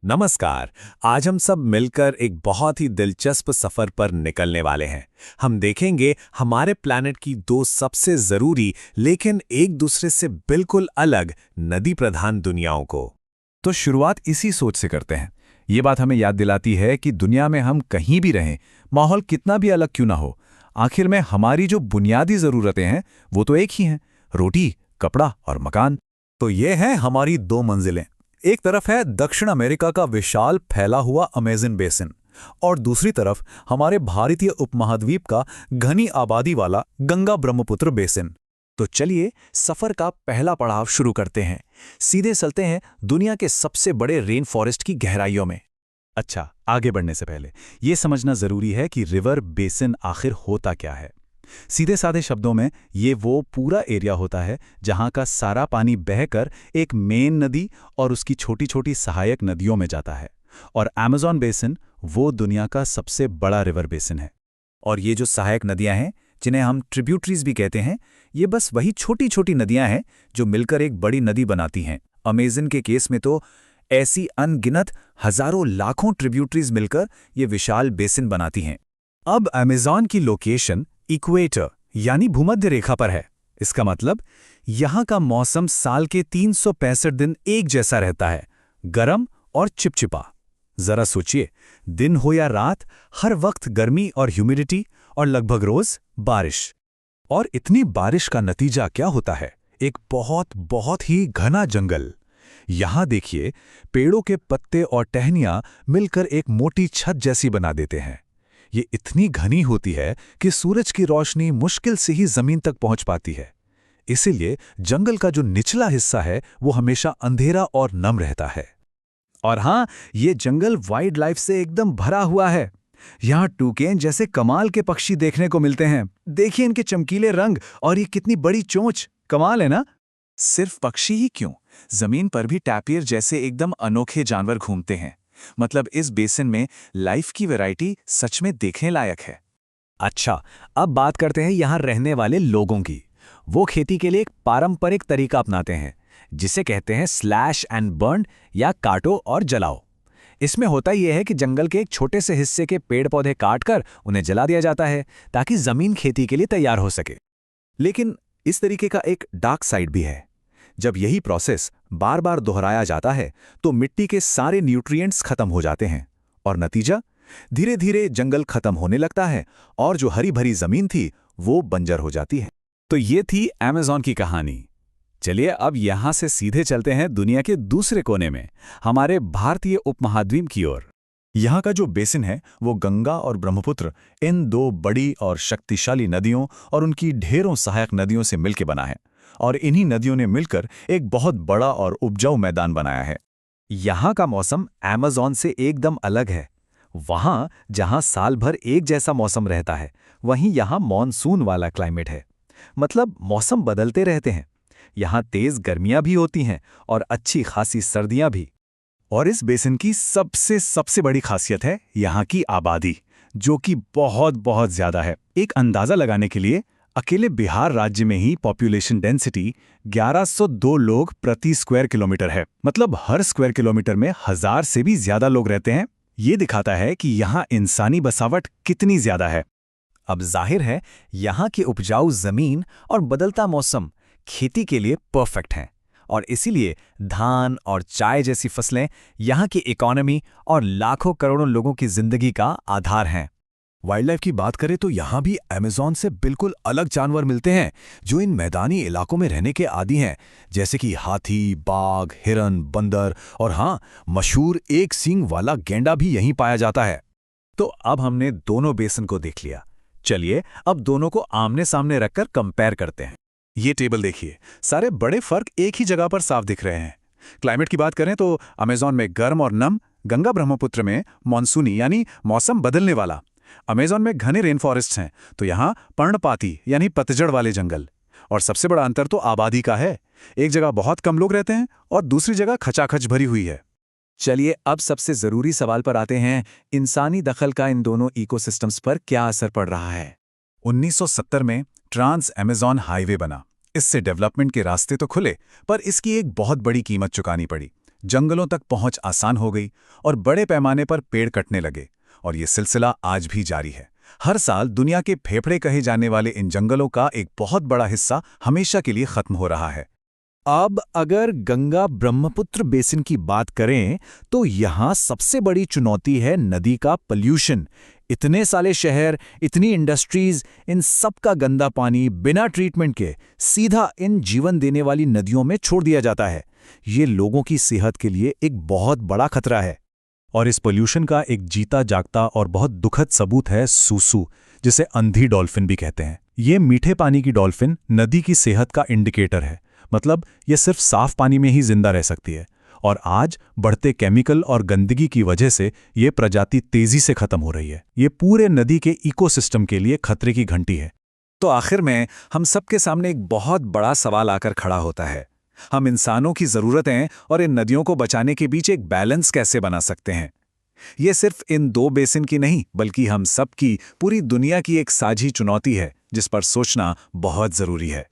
नमस्कार। आज हम सब मिलकर एक बहुत ही दिलचस्प सफर पर निकलने वाले हैं। हम देखेंगे हमारे प्लैनेट की दो सबसे जरूरी लेकिन एक दूसरे से बिल्कुल अलग नदी प्रधान दुनियाओं को। तो शुरुआत इसी सोच से करते हैं। ये बात हमें याद दिलाती है कि दुनिया में हम कहीं भी रहें, माहौल कितना भी अलग क्यों ना हो, आखिर में हमारी जो बुनियादी ज़रूरतें हैं वो तो एक ही हैं: रोटी, कपड़ा और मकान। तो ये हैं हमारी दो मंजिलें। एक तरफ है दक्षिण अमेरिका का विशाल फैला हुआ अमेज़न बेसिन और दूसरी तरफ हमारे भारतीय उपमहाद्वीप का घनी आबादी वाला गंगा ब्रह्मपुत्र बेसिन। तो चलिए सफर का पहला पड़ाव शुरू करते हैं। सीधे चलते हैं दुनिया के सबसे बड़े रेन फॉरेस्ट की गहराइयों में। अच्छा, आगे बढ़ने से पहले ये समझना ज़रूरी है कि रिवर बेसिन आखिर होता क्या है। सीधे साधे शब्दों में ये वो पूरा एरिया होता है जहाँ का सारा पानी बहकर एक मेन नदी और उसकी छोटी छोटी सहायक नदियों में जाता है। और अमेज़न बेसिन वो दुनिया का सबसे बड़ा रिवर बेसिन है। और ये जो सहायक नदियां हैं, जिन्हें हम ट्रिब्यूटरीज भी कहते हैं, ये बस वही छोटी छोटी नदियां हैं जो मिलकर एक बड़ी नदी बनाती हैं। अमेज़न के केस में तो ऐसी अनगिनत हजारों लाखों ट्रिब्यूटरीज मिलकर ये विशाल बेसिन बनाती हैं। अब अमेज़न की लोकेशन इक्वेटर यानी भूमध्य रेखा पर है। इसका मतलब यहाँ का मौसम साल के 365 दिन एक जैसा रहता है, गर्म और चिपचिपा। जरा सोचिए, दिन हो या रात, हर वक्त गर्मी और ह्यूमिडिटी और लगभग रोज बारिश। और इतनी बारिश का नतीजा क्या होता है? एक बहुत बहुत ही घना जंगल। यहाँ देखिए, पेड़ों के पत्ते और टहनियाँ मिलकर एक मोटी छत जैसी बना देते हैं। ये इतनी घनी होती है कि सूरज की रोशनी मुश्किल से ही जमीन तक पहुंच पाती है। इसीलिए जंगल का जो निचला हिस्सा है वो हमेशा अंधेरा और नम रहता है। और हाँ, ये जंगल वाइल्ड लाइफ से एकदम भरा हुआ है। यहाँ टूकेन जैसे कमाल के पक्षी देखने को मिलते हैं। देखिए इनके चमकीले रंग और ये कितनी बड़ी चोंच, कमाल है ना? सिर्फ पक्षी ही क्यों, जमीन पर भी टैपियर जैसे एकदम अनोखे जानवर घूमते हैं। मतलब इस बेसिन में लाइफ की वैरायटी सच में देखने लायक है। अच्छा, अब बात करते हैं यहाँ रहने वाले लोगों की। वो खेती के लिए एक पारंपरिक तरीका अपनाते हैं जिसे कहते हैं स्लैश एंड बर्न या काटो और जलाओ। इसमें होता यह है कि जंगल के एक छोटे से हिस्से के पेड़ पौधे काटकर उन्हें जला दिया जाता है ताकि जमीन खेती के लिए तैयार हो सके। लेकिन इस तरीके का एक डार्क साइड भी है। जब यही प्रोसेस बार बार दोहराया जाता है तो मिट्टी के सारे न्यूट्रिएंट्स खत्म हो जाते हैं और नतीजा, धीरे धीरे जंगल खत्म होने लगता है और जो हरी भरी जमीन थी वो बंजर हो जाती है। तो ये थी अमेज़न की कहानी। चलिए अब यहाँ से सीधे चलते हैं दुनिया के दूसरे कोने में, हमारे भारतीय उपमहाद्वीप की ओर। यहाँ का जो बेसिन है वो गंगा और ब्रह्मपुत्र, इन दो बड़ी और शक्तिशाली नदियों और उनकी ढेरों सहायक नदियों से मिलकर बना है। और इन्हीं नदियों ने मिलकर एक बहुत बड़ा और उपजाऊ मैदान बनाया है। यहाँ का मौसम अमेज़न से एकदम अलग है। वहाँ जहाँ साल भर एक जैसा मौसम रहता है, वहीं यहाँ मॉनसून वाला क्लाइमेट है। मतलब मौसम बदलते रहते हैं। यहाँ तेज गर्मियाँ भी होती हैं और अच्छी खासी सर्दियाँ भी। और इस बेसिन की सबसे बड़ी खासियत है यहाँ की आबादी, जो कि बहुत बहुत ज्यादा है। एक अंदाजा लगाने के लिए, अकेले बिहार राज्य में ही पॉपुलेशन डेंसिटी 1102 लोग प्रति स्क्वायर किलोमीटर है। मतलब हर स्क्वायर किलोमीटर में 1000 से भी ज्यादा लोग रहते हैं। ये दिखाता है कि यहाँ इंसानी बसावट कितनी ज्यादा है। अब जाहिर है यहाँ की उपजाऊ जमीन और बदलता मौसम खेती के लिए परफेक्ट हैं और इसीलिए धान और चाय जैसी फसलें यहाँ की इकोनॉमी और लाखों करोड़ों लोगों की जिंदगी का आधार हैं। वाइल्ड लाइफ की बात करें तो यहाँ भी अमेज़न से बिल्कुल अलग जानवर मिलते हैं जो इन मैदानी इलाकों में रहने के आदी हैं, जैसे कि हाथी, बाघ, हिरन, बंदर और हाँ, मशहूर एक सींग वाला गैंडा भी यहीं पाया जाता है। तो अब हमने दोनों बेसिन को देख लिया। चलिए अब दोनों को आमने सामने रखकर कंपेयर करते हैं। ये टेबल देखिए, सारे बड़े फर्क एक ही जगह पर साफ दिख रहे हैं। क्लाइमेट की बात करें तो अमेज़न में गर्म और नम, गंगा ब्रह्मपुत्र में मॉनसूनी यानी मौसम बदलने वाला। अमेज़न में घने रेन फॉरेस्ट्स हैं तो यहाँ पर्णपाती यानी पतझड़ वाले जंगल। और सबसे बड़ा अंतर तो आबादी का है। एक जगह बहुत कम लोग रहते हैं और दूसरी जगह खचाखच भरी हुई है। चलिए अब सबसे जरूरी सवाल पर आते हैं, इंसानी दखल का इन दोनों इकोसिस्टम्स पर क्या असर पड़ रहा है। 1970 में ट्रांस अमेज़न हाईवे बना। इससे डेवलपमेंट के रास्ते तो खुले, पर इसकी एक बहुत बड़ी कीमत चुकानी पड़ी। जंगलों तक पहुंच आसान हो गई और बड़े पैमाने पर पेड़ कटने लगे, और ये सिलसिला आज भी जारी है। हर साल दुनिया के फेफड़े कहे जाने वाले इन जंगलों का एक बहुत बड़ा हिस्सा हमेशा के लिए खत्म हो रहा है। अब अगर गंगा ब्रह्मपुत्र बेसिन की बात करें तो यहाँ सबसे बड़ी चुनौती है नदी का पॉल्यूशन। इतने सारे शहर, इतनी इंडस्ट्रीज, इन सब का गंदा पानी बिना ट्रीटमेंट के सीधा इन जीवन देने वाली नदियों में छोड़ दिया जाता है। ये लोगों की सेहत के लिए एक बहुत बड़ा खतरा है। और इस पोल्यूशन का एक जीता जागता और बहुत दुखद सबूत है सूसू, जिसे अंधी डॉल्फिन भी कहते हैं। ये मीठे पानी की डॉल्फिन नदी की सेहत का इंडिकेटर है। मतलब ये सिर्फ साफ पानी में ही जिंदा रह सकती है, और आज बढ़ते केमिकल और गंदगी की वजह से ये प्रजाति तेजी से खत्म हो रही है। ये पूरे नदी के इकोसिस्टम के लिए खतरे की घंटी है। तो आखिर में हम सबके सामने एक बहुत बड़ा सवाल आकर खड़ा होता है। हम इंसानों की ज़रूरतें और इन नदियों को बचाने के बीच एक बैलेंस कैसे बना सकते हैं? ये सिर्फ इन 2 बेसिन की नहीं, बल्कि हम सब की, पूरी दुनिया की एक साझी चुनौती है जिस पर सोचना बहुत ज़रूरी है।